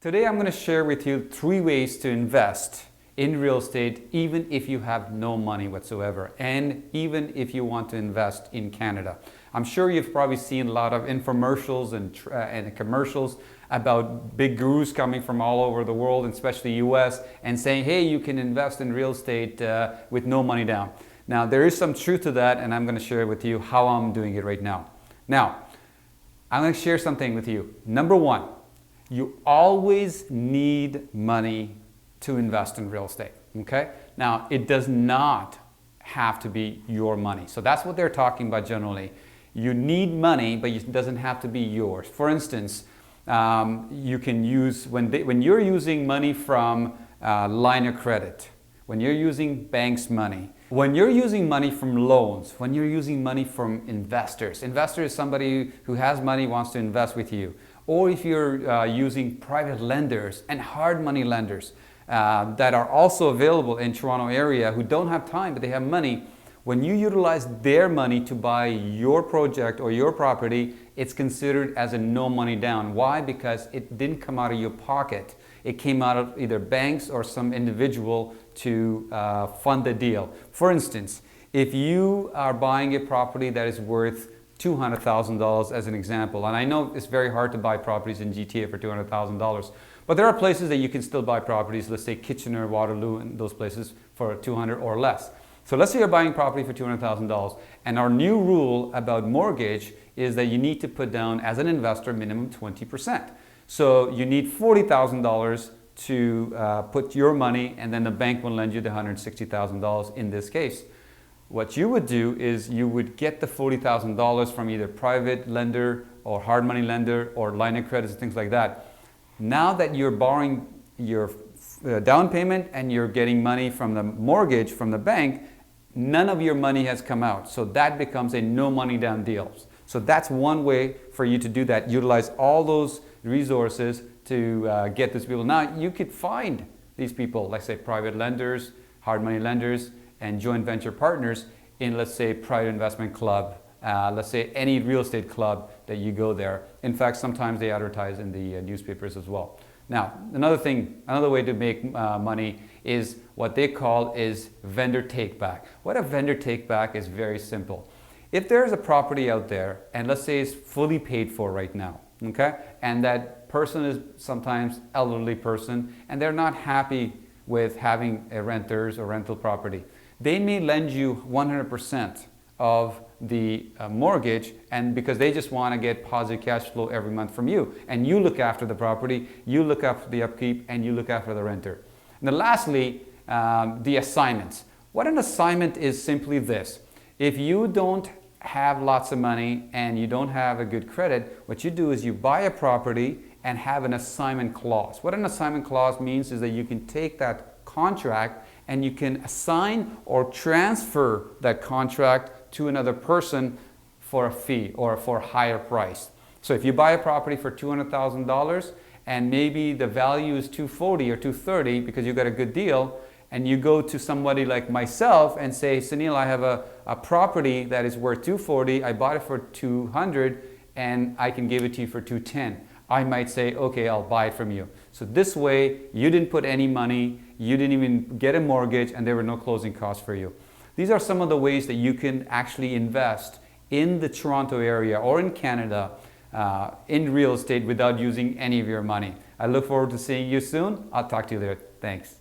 Today I'm going to share with you 3 ways to invest in real estate even if you have no money whatsoever, and even if you want to invest in Canada. I'm sure you've probably seen a lot of infomercials and commercials about big gurus coming from all over the world, and especially US, and saying, hey, you can invest in real estate with no money down. Now, there is some truth to that, and I'm going to share with you how I'm doing it right now. Now, I'm going to share something with you. Number 1, you always need money to invest in real estate, okay? Now, it does not have to be your money. So that's what they're talking about generally. You need money, but it doesn't have to be yours. For instance, you can use, when you're using money from line of credit, when you're using bank's money, when you're using money from loans, when you're using money from investors. Investor is somebody who has money, wants to invest with you. Or if you're using private lenders and hard money lenders that are also available in Toronto area who don't have time but they have money, when you utilize their money to buy your project or your property, it's considered as a no money down. Why? Because it didn't come out of your pocket. It came out of either banks or some individual to fund the deal. For instance, if you are buying a property that is worth $200,000 as an example, and I know it's very hard to buy properties in GTA for $200,000, but there are places that you can still buy properties, let's say Kitchener, Waterloo, and those places for $200,000 or less. So let's say you're buying property for $200,000, and our new rule about mortgage is that you need to put down, as an investor, minimum 20%. So you need $40,000 to put your money, and then the bank will lend you the $160,000 in this case. What you would do is you would get the $40,000 from either private lender or hard money lender or line of credits and things like that. Now that you're borrowing your down payment and you're getting money from the mortgage from the bank, none of your money has come out. So that becomes a no money down deal. So that's one way for you to do that. Utilize all those resources to get these people. Now you could find these people, like say private lenders, hard money lenders, and joint venture partners in, let's say, private investment club, let's say any real estate club that you go there. In fact, sometimes they advertise in the newspapers as well. Now, another way to make money is what they call is vendor take back. What a vendor take back is very simple. If there's a property out there, and let's say it's fully paid for right now, okay, and that person is sometimes elderly person, and they're not happy with having a renters or rental property, they may lend you 100% of the mortgage, and because they just want to get positive cash flow every month from you, and you look after the property, you look after the upkeep, and you look after the renter. And then lastly, the assignments. What an assignment is simply this: if you don't have lots of money and you don't have a good credit, what you do is you buy a property and have an assignment clause. What an assignment clause means is that you can take that contract and you can assign or transfer that contract to another person for a fee or for a higher price. So if you buy a property for $200,000 and maybe the value is $240,000 or $230,000 because you got a good deal, and you go to somebody like myself and say, Sunil, I have a property that is worth $240,000, I bought it for $200,000 and I can give it to you for $210,000. I might say, okay, I'll buy it from you. So this way, you didn't put any money, you didn't even get a mortgage, and there were no closing costs for you. These are some of the ways that you can actually invest in the Toronto area or in Canada in real estate without using any of your money. I look forward to seeing you soon. I'll talk to you there. Thanks.